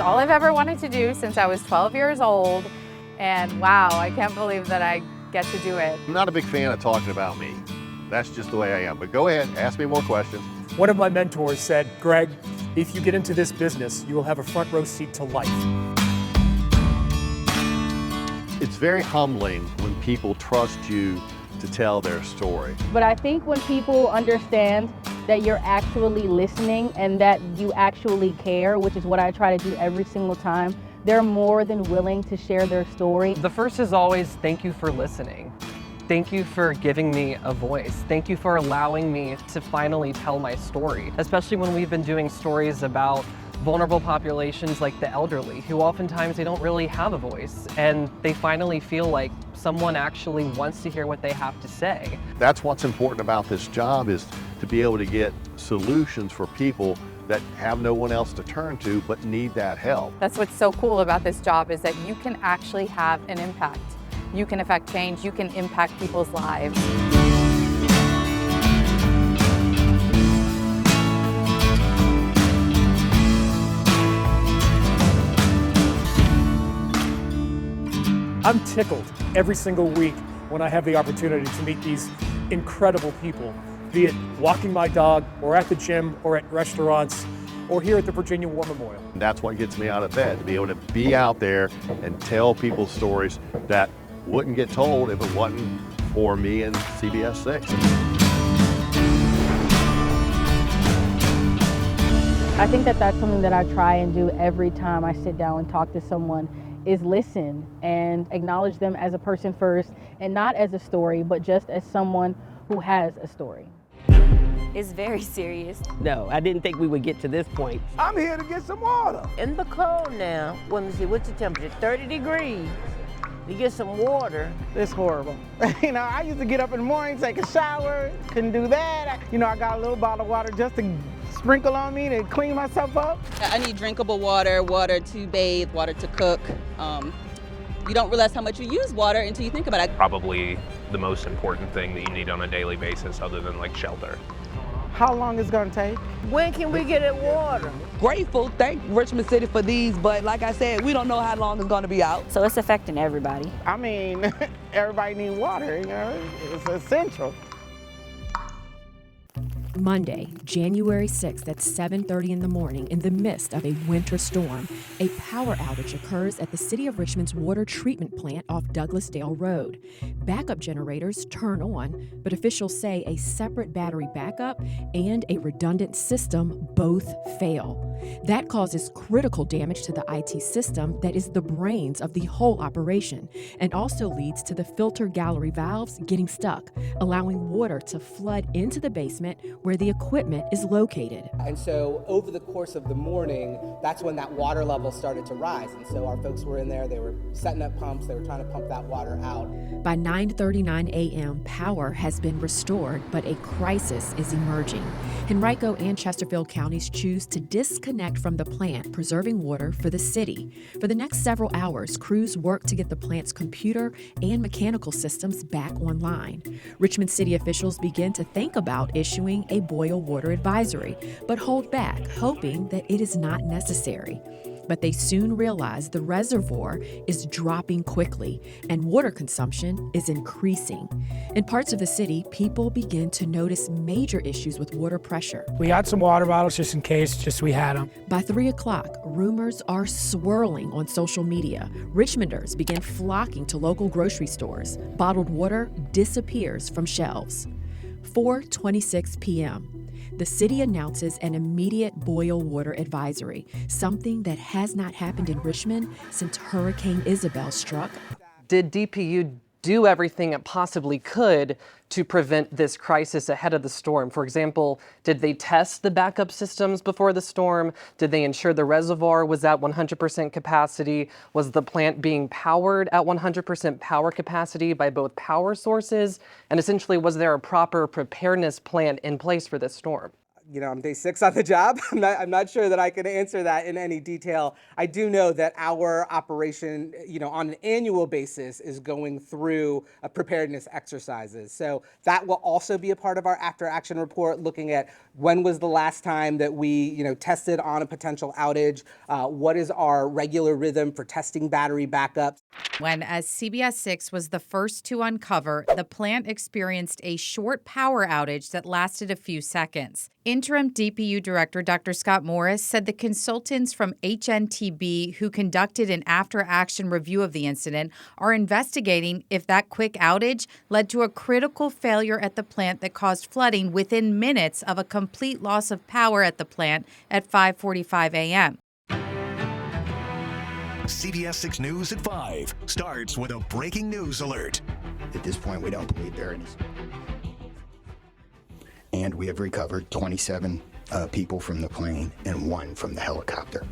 all I've ever wanted to do since I was 12 years old. And wow, I can't believe that I get to do it. I'm not a big fan of talking about me. That's just the way I am. But go ahead, ask me more questions. One of my mentors said, Greg, if you get into this business, you will have a front row seat to life. It's very humbling when people trust you to tell their story. But I think when people understand that you're actually listening and that you actually care, which is what I try to do every single time, they're more than willing to share their story. The first is always thank you for listening. Thank you for giving me a voice. Thank you for allowing me to finally tell my story, especially when we've been doing stories about vulnerable populations like the elderly, who oftentimes they don't really have a voice, and they finally feel like someone actually wants to hear what they have to say. That's what's important about this job, is to be able to get solutions for people that have no one else to turn to but need that help. That's what's so cool about this job, is that you can actually have an impact. You can affect change, you can impact people's lives. I'm tickled every single week when I have the opportunity to meet these incredible people, be it walking my dog or at the gym or at restaurants or here at the Virginia War Memorial. That's what gets me out of bed, to be able to be out there and tell people stories that wouldn't get told if it wasn't for me and CBS 6. I think that that's something that I try and do every time I sit down and talk to someone, is listen and acknowledge them as a person first, and not as a story, but just as someone who has a story. It's very serious. No, I didn't think we would get to this point. I'm here to get some water. In the cold now. Let me see, what's the temperature? 30 degrees. You get some water. It's horrible. I used to get up in the morning, take a shower, couldn't do that. I got a little bottle of water just to sprinkle on me to clean myself up. I need drinkable water, water to bathe, water to cook. You don't realize how much you use water until you think about it. Probably the most important thing that you need on a daily basis, other than like shelter. How long is it gonna take? When can we get it water? Grateful, thank Richmond City for these, but like I said, we don't know how long it's gonna be out. So it's affecting everybody. I mean, everybody needs water, it's essential. Monday, January 6th at 7:30 in the morning, in the midst of a winter storm, a power outage occurs at the City of Richmond's water treatment plant off Douglasdale Road. Backup generators turn on, but officials say a separate battery backup and a redundant system both fail. That causes critical damage to the IT system that is the brains of the whole operation, and also leads to the filter gallery valves getting stuck, allowing water to flood into the basement where the equipment is located. And so over the course of the morning, that's when that water level started to rise. And so our folks were in there, they were setting up pumps, they were trying to pump that water out. By 9:39 a.m., power has been restored, but a crisis is emerging. Henrico and Chesterfield counties choose to disconnect from the plant, preserving water for the city. For the next several hours, crews work to get the plant's computer and mechanical systems back online. Richmond City officials begin to think about issuing a boil water advisory, but hold back, hoping that it is not necessary. But they soon realize the reservoir is dropping quickly and water consumption is increasing. In parts of the city, people begin to notice major issues with water pressure. We got some water bottles just in case, just we had them. By 3 o'clock, rumors are swirling on social media. Richmonders begin flocking to local grocery stores. Bottled water disappears from shelves. 4:26 p.m. The city announces an immediate boil water advisory, something that has not happened in Richmond since Hurricane Isabel struck. Did DPU do everything it possibly could to prevent this crisis ahead of the storm? For example, did they test the backup systems before the storm? Did they ensure the reservoir was at 100% capacity? Was the plant being powered at 100% power capacity by both power sources? And essentially, was there a proper preparedness plan in place for this storm? I'm day 6 on the job. I'm not sure that I can answer that in any detail. I do know that our operation, on an annual basis is going through preparedness exercises. So that will also be a part of our after action report, looking at when was the last time that we, tested on a potential outage, what is our regular rhythm for testing battery backups. When, as CBS 6 was the first to uncover, the plant experienced a short power outage that lasted a few seconds. Interim DPU Director Dr. Scott Morris said the consultants from HNTB who conducted an after-action review of the incident are investigating if that quick outage led to a critical failure at the plant that caused flooding within minutes of a complete loss of power at the plant at 5:45 a.m. CBS 6 News at 5 starts with a breaking news alert. At this point, we don't believe there is. And we have recovered 27 people from the plane and 1 from the helicopter.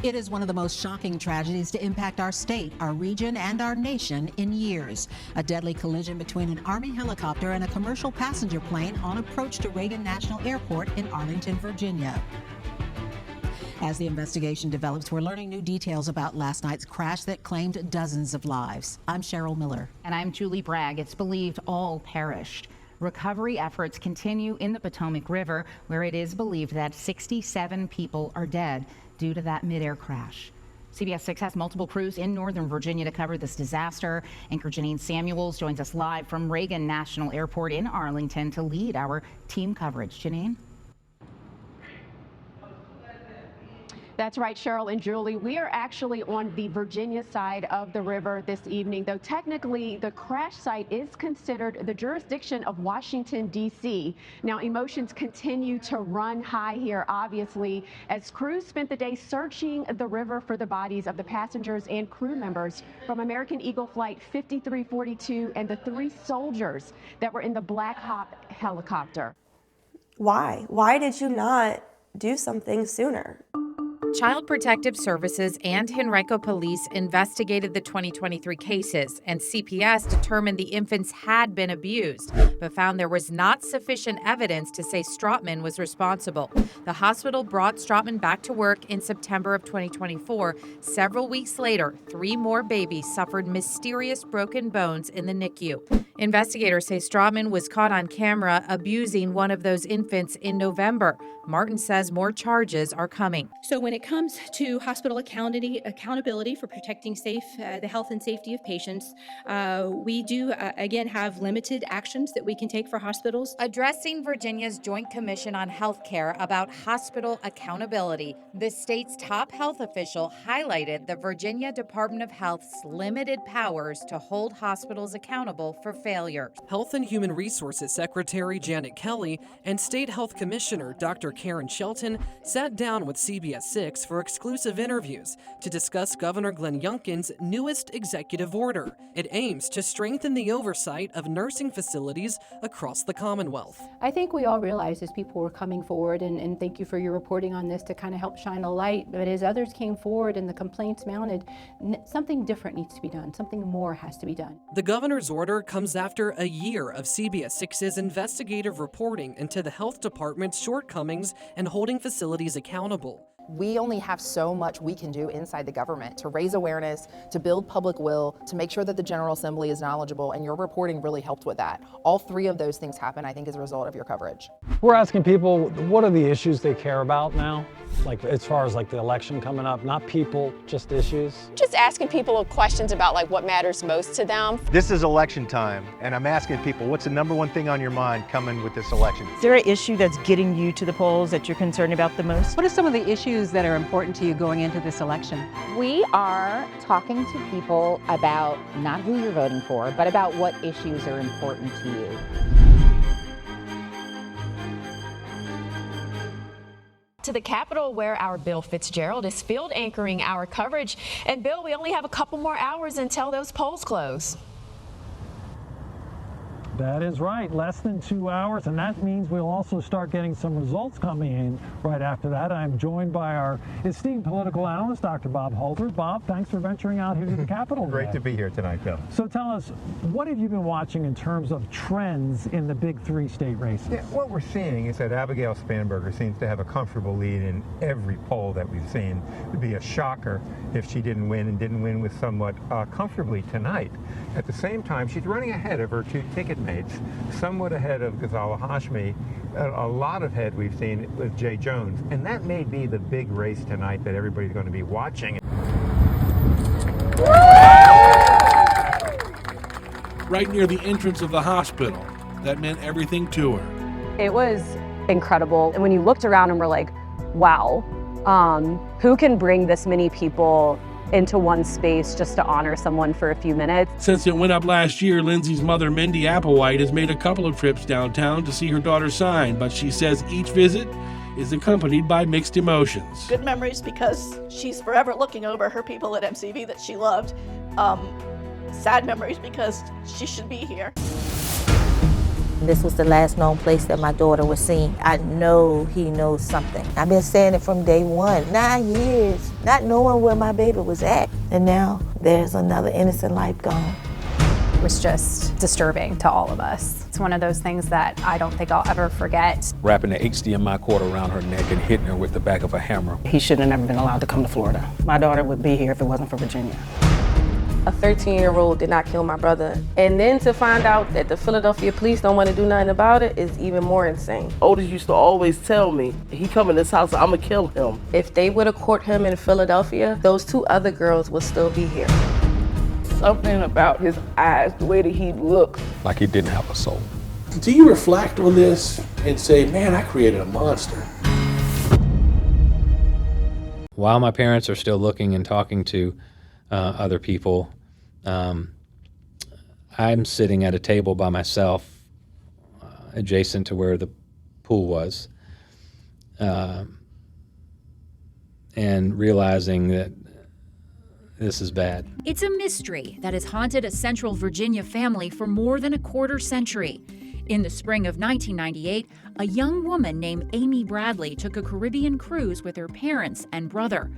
It is one of the most shocking tragedies to impact our state, our region, and our nation in years. A deadly collision between an Army helicopter and a commercial passenger plane on approach to Reagan National Airport in Arlington, Virginia. As the investigation develops, we're learning new details about last night's crash that claimed dozens of lives. I'm Cheryl Miller. And I'm Julie Bragg. It's believed all perished. Recovery efforts continue in the Potomac River, where it is believed that 67 people are dead due to that midair crash. CBS 6 has multiple crews in Northern Virginia to cover this disaster. Anchor Janine Samuels joins us live from Reagan National Airport in Arlington to lead our team coverage. Janine? That's right, Cheryl and Julie. We are actually on the Virginia side of the river this evening, though technically the crash site is considered the jurisdiction of Washington, D.C. Now, emotions continue to run high here, obviously, as crews spent the day searching the river for the bodies of the passengers and crew members from American Eagle Flight 5342 and the 3 soldiers that were in the Black Hawk helicopter. Why? Why did you not do something sooner? Child Protective Services and Henrico Police investigated the 2023 cases, and CPS determined the infants had been abused, but found there was not sufficient evidence to say Strautman was responsible. The hospital brought Strautman back to work in September of 2024. Several weeks later, 3 more babies suffered mysterious broken bones in the NICU. Investigators say Strautman was caught on camera abusing one of those infants in November. Martin says more charges are coming. So when it comes to hospital accountability for protecting the health and safety of patients, we do, again, have limited actions that we can take for hospitals. Addressing Virginia's Joint Commission on Healthcare about hospital accountability, the state's top health official highlighted the Virginia Department of Health's limited powers to hold hospitals accountable for failures. Health and Human Resources Secretary Janet Kelly and State Health Commissioner Dr. Karen Shelton sat down with CBS 6 for exclusive interviews to discuss Governor Glenn Youngkin's newest executive order. It aims to strengthen the oversight of nursing facilities across the Commonwealth. I think we all realized as people were coming forward, and thank you for your reporting on this to kind of help shine a light, but as others came forward and the complaints mounted, something different needs to be done. Something more has to be done. The governor's order comes after a year of CBS 6's investigative reporting into the health department's shortcomings and holding facilities accountable. We only have so much we can do inside the government to raise awareness, to build public will, to make sure that the General Assembly is knowledgeable, and your reporting really helped with that. All 3 of those things happen, I think, as a result of your coverage. We're asking people, what are the issues they care about now? Like as far as like the election coming up, not people, just issues. Just asking people questions about like what matters most to them. This is election time, and I'm asking people, what's the #1 thing on your mind coming with this election? Is there an issue that's getting you to the polls that you're concerned about the most? What are some of the issues that are important to you going into this election? We are talking to people about not who you're voting for, but about what issues are important to you. To the Capitol, where our Bill Fitzgerald is field anchoring our coverage. And Bill, we only have a couple more hours until those polls close. That is right, less than 2 hours, and that means we'll also start getting some results coming in right after that. I'm joined by our esteemed political analyst, Dr. Bob Halter. Bob, thanks for venturing out here to the Capitol today. Great to be here tonight, Bill. So tell us, what have you been watching in terms of trends in the big 3 state races? Yeah, what we're seeing is that Abigail Spanberger seems to have a comfortable lead in every poll that we've seen. It would be a shocker if she didn't win, and didn't win with somewhat comfortably tonight. At the same time, she's running ahead of her 2 ticket mates, somewhat ahead of Ghazala Hashmi, a lot of head we've seen with Jay Jones. And that may be the big race tonight that everybody's going to be watching. Right near the entrance of the hospital. That meant everything to her. It was incredible. And when you looked around and were like, wow, who can bring this many people into one space just to honor someone for a few minutes? Since it went up last year, Lindsay's mother, Mindy Applewhite, has made a couple of trips downtown to see her daughter sign, but she says each visit is accompanied by mixed emotions. Good memories because she's forever looking over her people at MCV that she loved. Sad memories because she should be here. This was the last known place that my daughter was seen. I know he knows something. I've been saying it from day one, 9 years, not knowing where my baby was at. And now there's another innocent life gone. It was just disturbing to all of us. It's one of those things that I don't think I'll ever forget. Wrapping the HDMI cord around her neck and hitting her with the back of a hammer. He shouldn't have never been allowed to come to Florida. My daughter would be here if it wasn't for Virginia. A 13-year-old did not kill my brother. And then to find out that the Philadelphia police don't want to do nothing about it is even more insane. Otis used to always tell me, he come in this house, I'ma kill him. If they would have caught him in Philadelphia, those 2 other girls would still be here. Something about his eyes, the way that he looks. Like he didn't have a soul. Do you reflect on this and say, man, I created a monster? While my parents are still looking and talking to other people, I'm sitting at a table by myself, adjacent to where the pool was, and realizing that this is bad. It's a mystery that has haunted a Central Virginia family for more than a quarter century. In the spring of 1998, a young woman named Amy Bradley took a Caribbean cruise with her parents and brother.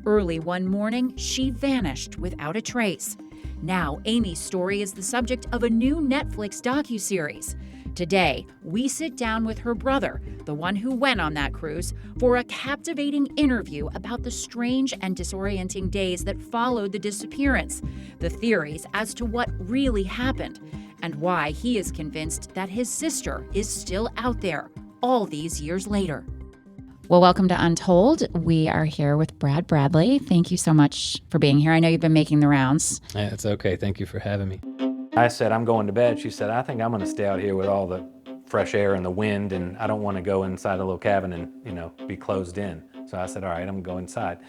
Early one morning, she vanished without a trace. Now, Amy's story is the subject of a new Netflix docuseries. Today, we sit down with her brother, the one who went on that cruise, for a captivating interview about the strange and disorienting days that followed the disappearance, the theories as to what really happened, and why he is convinced that his sister is still out there all these years later. Well, welcome to Untold. We are here with Brad Bradley. Thank you so much for being here. I know you've been making the rounds. Yeah, it's okay. Thank you for having me. I said, I'm going to bed. She said, I think I'm going to stay out here with all the fresh air and the wind, and I don't want to go inside a little cabin and, be closed in. So I said, all right, I'm going to go inside.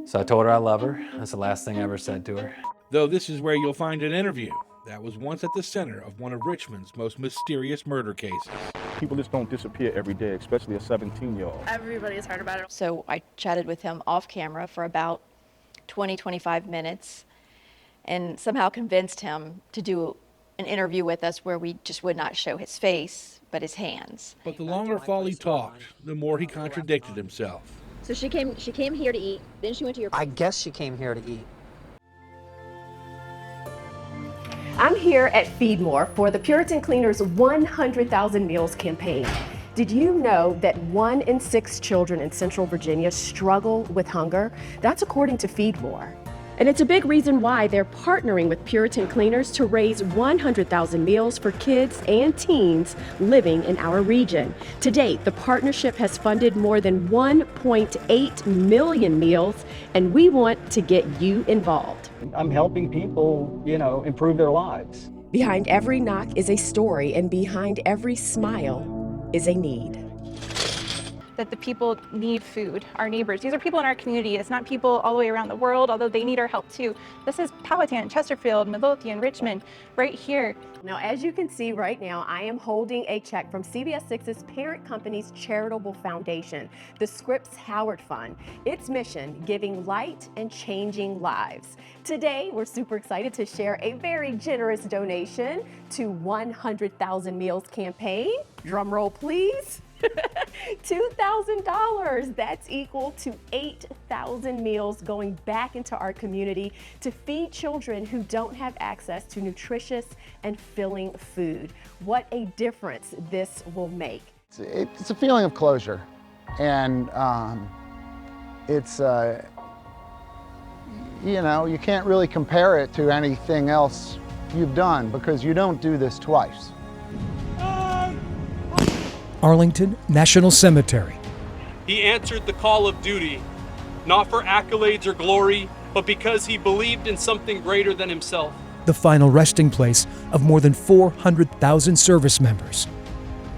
So I told her I love her. That's the last thing I ever said to her. Though this is where you'll find an interview that was once at the center of one of Richmond's most mysterious murder cases. People just don't disappear every day, especially a 17-year-old. Everybody's heard about it. So I chatted with him off camera for about 20-25 minutes and somehow convinced him to do an interview with us where we just would not show his face, but his hands. But the longer Folly talked, the more he contradicted himself. So she came here to eat, then she went to your... I guess she came here to eat. I'm here at Feed More for the Puritan Cleaners 100,000 Meals campaign. Did you know that 1 in 6 children in Central Virginia struggle with hunger? That's according to Feed More. And it's a big reason why they're partnering with Puritan Cleaners to raise 100,000 meals for kids and teens living in our region. To date, the partnership has funded more than 1.8 million meals, and we want to get you involved. I'm helping people, improve their lives. Behind every knock is a story, and behind every smile is a need. that the people need food, our neighbors. These are people in our community. It's not people all the way around the world, although they need our help too. This is Powhatan, Chesterfield, Midlothian, Richmond, right here. Now, as you can see right now, I am holding a check from CBS 6's parent company's charitable foundation, the Scripps Howard Fund. Its mission, giving light and changing lives. Today, we're super excited to share a very generous donation to 100,000 Meals campaign. Drum roll, please. $2,000. That's equal to 8,000 meals going back into our community to feed children who don't have access to nutritious and filling food. What a difference this will make. It's a feeling of closure, and it's you know, you can't really compare it to anything else you've done because you don't do this twice. Arlington National Cemetery. He answered the call of duty, not for accolades or glory, but because he believed in something greater than himself. The final resting place of more than 400,000 service members.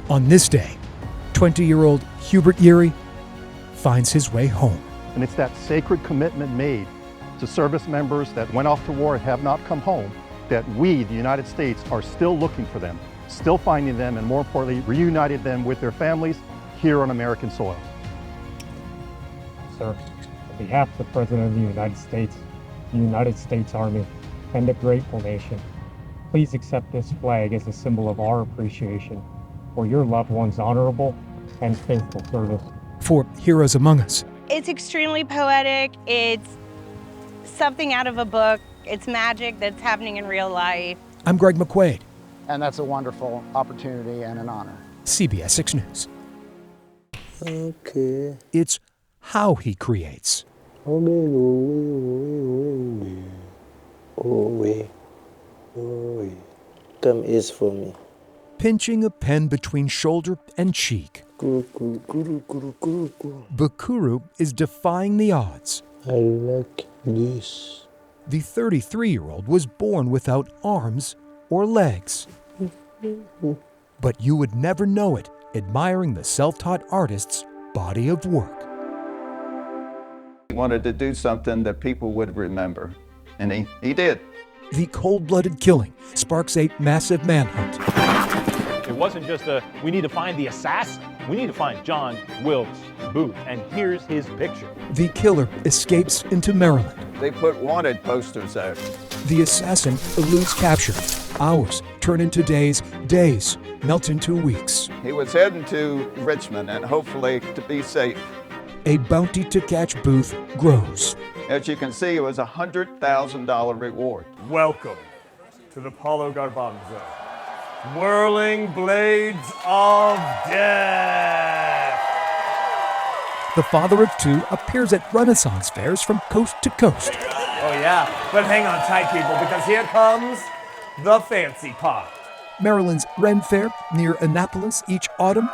On this day, 20-year-old Hubert Yeary finds his way home. And it's that sacred commitment made to service members that went off to war and have not come home, that we, the United States, are still looking for them, still finding them, and more importantly, reunited them with their families here on American soil. Sir, on behalf of the President of the United States Army, and the grateful nation, please accept this flag as a symbol of our appreciation for your loved one's honorable and faithful service. For Heroes Among Us. It's extremely poetic. It's something out of a book. It's magic that's happening in real life. I'm Greg McQuaid. And that's a wonderful opportunity and an honor. CBS 6 News. Okay. It's how he creates. Come is for me. Pinching a pen between shoulder and cheek. Bukuru is defying the odds. I like this. The 33-year-old was born without arms or legs. But you would never know it admiring the self-taught artist's body of work. He wanted to do something that people would remember, and he did. The cold-blooded killing sparks a massive manhunt. It wasn't just we need to find the assassin. We need to find John Wilkes Booth, and here's his picture. The killer escapes into Maryland. They put wanted posters out. The assassin eludes capture. Hours turn into days, days melt into weeks. He was heading to Richmond, and hopefully to be safe. A bounty to catch Booth grows. As you can see, it was a $100,000 reward. Welcome to the Palo Garbanzo. Whirling Blades of Death. The father of two appears at Renaissance fairs from coast to coast. Oh yeah, but hang on tight, people, because here comes the fancy part. Maryland's Ren Fair near Annapolis each autumn.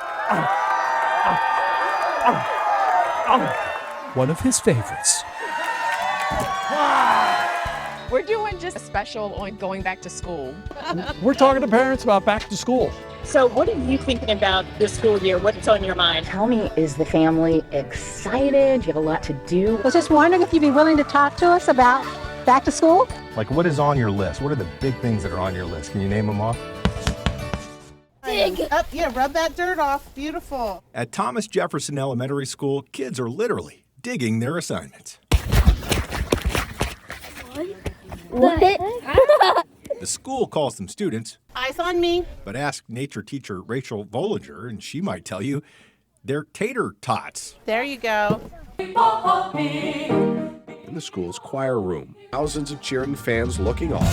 One of his favorites. We're doing just a special on going back to school. We're talking to parents about back to school. So what are you thinking about this school year? What's on your mind? Tell me, is the family excited? You have a lot to do. I was just wondering if you'd be willing to talk to us about back to school? Like, what is on your list? What are the big things that are on your list? Can you name them off? Dig. Yeah, rub that dirt off. Beautiful. At Thomas Jefferson Elementary School, kids are literally digging their assignments. What? The school calls them students. Eyes on me. But ask nature teacher Rachel Bollinger, and she might tell you they're tater tots. There you go. In the school's choir room, thousands of cheering fans looking on.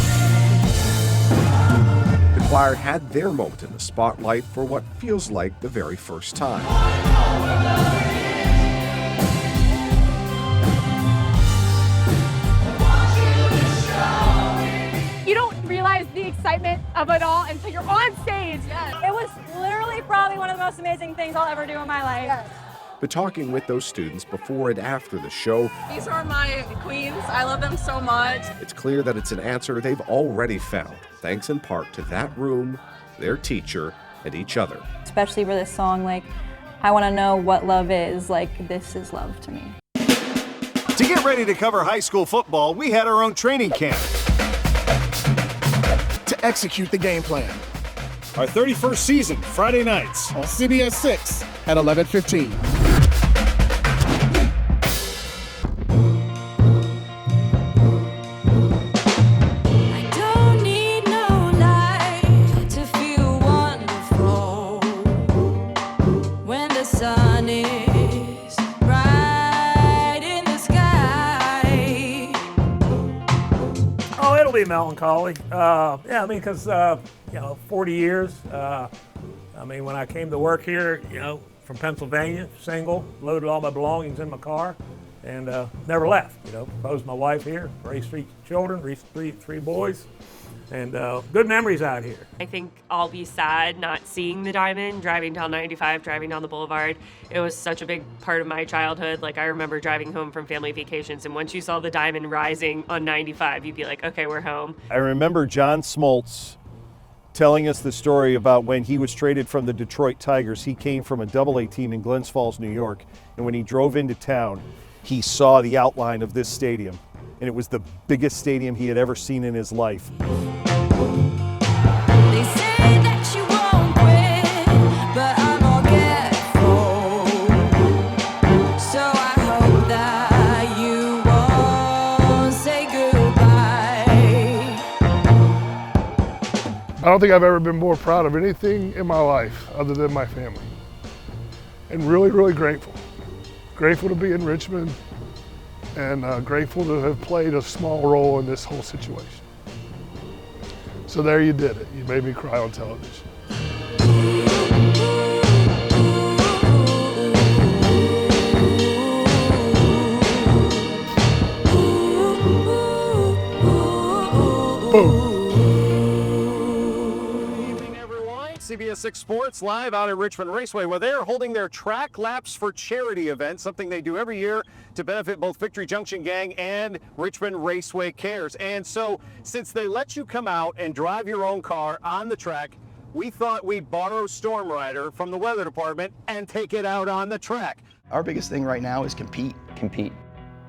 The choir had their moment in the spotlight for what feels like the very first time. You don't realize the excitement of it all until you're on stage. Yes. It was literally probably one of the most amazing things I'll ever do in my life. Yes. But talking with those students before and after the show, these are my queens. I love them so much. It's clear that it's an answer they've already found, thanks in part to that room, their teacher, and each other. Especially for this song, like, I want to know what love is. Like, this is love to me. To get ready to cover high school football, we had our own training camp to execute the game plan. Our 31st season, Friday nights on CBS 6 at 11:15. Be melancholy. Yeah, I mean, because 40 years. I mean, when I came to work here, from Pennsylvania, single, loaded all my belongings in my car, and never left. Proposed my wife here, raised 3 children, raised three boys, and good memories out here. I think I'll be sad not seeing the diamond, driving down 95, driving down the boulevard. It was such a big part of my childhood. Like, I remember driving home from family vacations, and once you saw the diamond rising on 95, you'd be like, okay, we're home. I remember John Smoltz telling us the story about when he was traded from the Detroit Tigers. He came from a AA team in Glens Falls, New York, and when he drove into town, he saw the outline of this stadium, and it was the biggest stadium he had ever seen in his life. I don't think I've ever been more proud of anything in my life other than my family. And really, really grateful. Grateful to be in Richmond and grateful to have played a small role in this whole situation. So there you did it. You made me cry on television. Boom. CBS 6 Sports live out at Richmond Raceway, where they're holding their Track Laps for Charity event, something they do every year to benefit both Victory Junction Gang and Richmond Raceway Cares. And so, since they let you come out and drive your own car on the track, we thought we'd borrow Storm Rider from the weather department and take it out on the track. Our biggest thing right now is compete.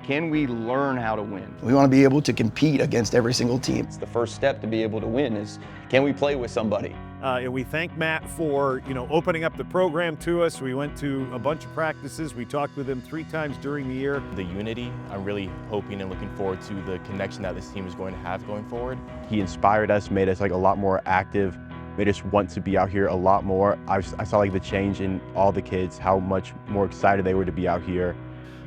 Can we learn how to win? We want to be able to compete against every single team. It's the first step to be able to win is, can we play with somebody? And we thank Matt for, opening up the program to us. We went to a bunch of practices. We talked with him 3 times during the year. The unity, I'm really hoping and looking forward to the connection that this team is going to have going forward. He inspired us, made us a lot more active, made us want to be out here a lot more. I saw the change in all the kids, how much more excited they were to be out here.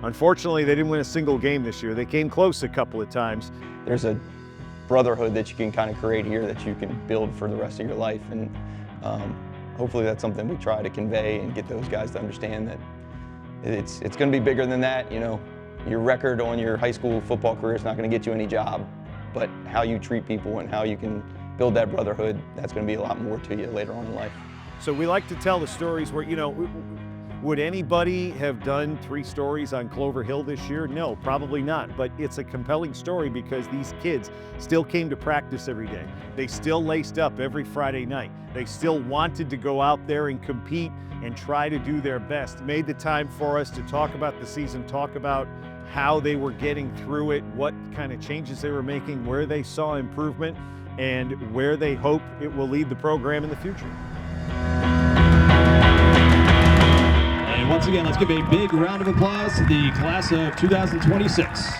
Unfortunately, they didn't win a single game this year. They came close a couple of times. There's a brotherhood that you can kind of create here that you can build for the rest of your life, and hopefully that's something we try to convey and get those guys to understand that it's going to be bigger than that. Your record on your high school football career is not going to get you any job, but how you treat people and how you can build that brotherhood, that's going to be a lot more to you later on in life. So we like to tell the stories where, would anybody have done 3 stories on Clover Hill this year? No, probably not. But it's a compelling story because these kids still came to practice every day. They still laced up every Friday night. They still wanted to go out there and compete and try to do their best. Made the time for us to talk about the season, talk about how they were getting through it, what kind of changes they were making, where they saw improvement, and where they hope it will lead the program in the future. And once again, let's give a big round of applause to the class of 2026.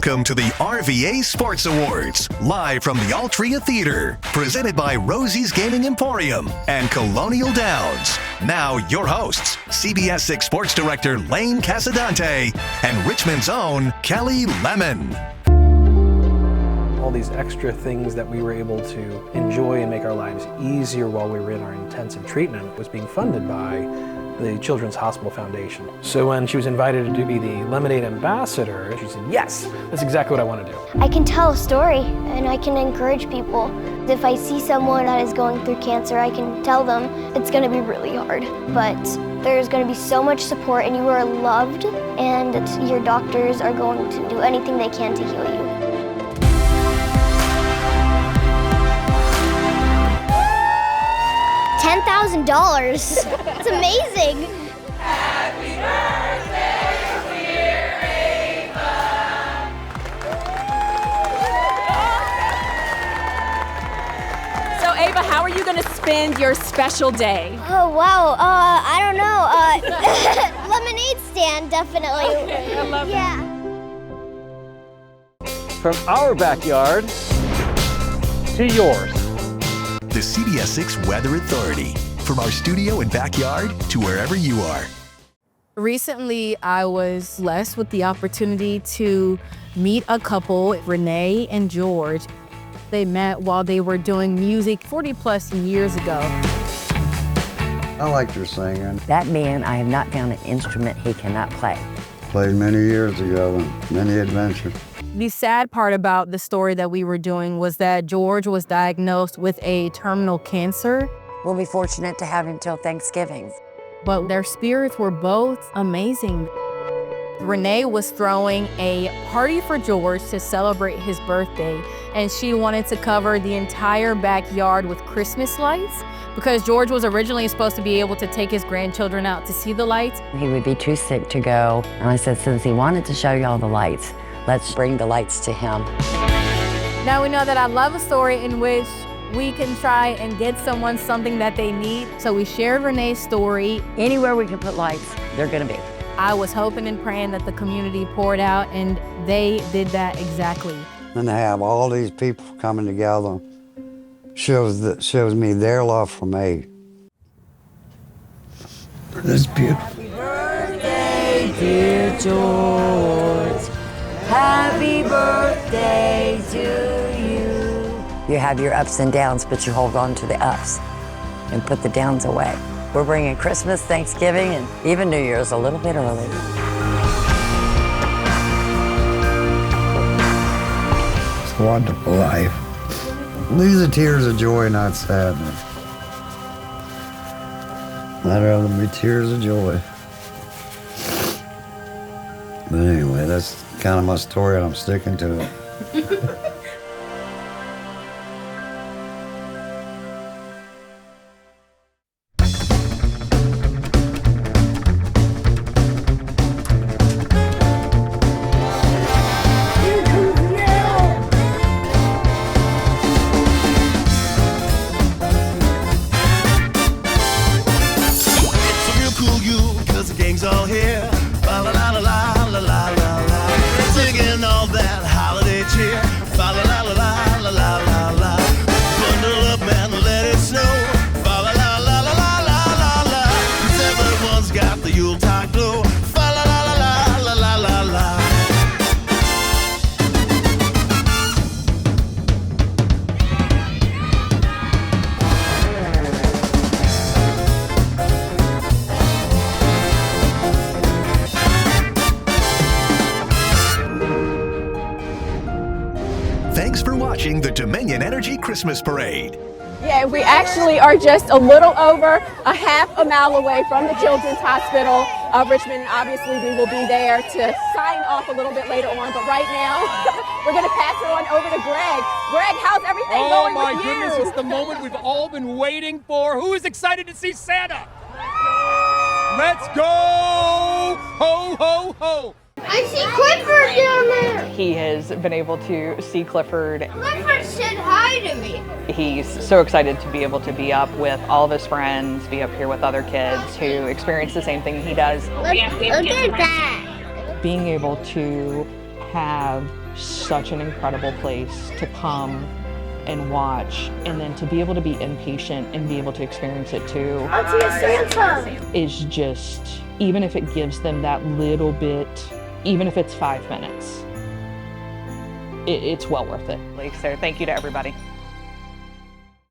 Welcome to the RVA Sports Awards, live from the Altria Theater, presented by Rosie's Gaming Emporium and Colonial Downs. Now, your hosts, CBS 6 Sports Director Lane Casadante and Richmond's own Kelly Lemon. All these extra things that we were able to enjoy and make our lives easier while we were in our intensive treatment was being funded by the Children's Hospital Foundation. So when she was invited to be the Lemonade Ambassador, she said, yes, that's exactly what I want to do. I can tell a story and I can encourage people. If I see someone that is going through cancer, I can tell them it's going to be really hard, but there's going to be so much support and you are loved and your doctors are going to do anything they can to heal you. $10,000. It's amazing. Happy birthday, dear Ava. So Ava, how are you going to spend your special day? Oh wow, I don't know. Lemonade stand, definitely. Okay, I love yeah. From our backyard to yours. The CBS 6 Weather Authority. From our studio and backyard to wherever you are. Recently, I was blessed with the opportunity to meet a couple, Renee and George. They met while they were doing music 40+ years ago. I liked her singing. That man, I have not found an instrument he cannot play. Played many years ago and many adventures. The sad part about the story that we were doing was that George was diagnosed with a terminal cancer. We'll be fortunate to have him till Thanksgiving. But their spirits were both amazing. Renee was throwing a party for George to celebrate his birthday, and she wanted to cover the entire backyard with Christmas lights because George was originally supposed to be able to take his grandchildren out to see the lights. He would be too sick to go, and I said, since he wanted to show you all the lights, let's bring the lights to him. Now we know that I love a story in which we can try and get someone something that they need. So we shared Renee's story. Anywhere we can put lights, they're gonna be. I was hoping and praying that the community poured out, and they did that exactly. And to have all these people coming together shows me their love for me. It's beautiful. Happy birthday, dear George. Happy birthday to you. You have your ups and downs, but you hold on to the ups and put the downs away. We're bringing Christmas, Thanksgiving, and even New Year's a little bit early. It's a wonderful life. These are tears of joy, not sadness. I'd rather be tears of joy. But anyway, that's kind of my story, and I'm sticking to it. Thanks for watching the Dominion Energy Christmas Parade. Yeah, we actually are just a little over a half a mile away from the Children's Hospital of Richmond. Obviously, we will be there to sign off a little bit later on, but right now, we're going to pass it on over to Greg. Greg, how's everything going with you? Oh my goodness, it's the moment we've all been waiting for. Who is excited to see Santa? Let's go! Ho, ho, ho! I see Clifford down there. He has been able to see Clifford. Clifford said hi to me. He's so excited to be able to be up with all of his friends, be up here with other kids who experience the same thing he does. Look at that. Being able to have such an incredible place to come and watch, and then to be able to be impatient and be able to experience it too is just, even if it gives them that little bit, even if it's 5 minutes, it's well worth it. So thank you to everybody.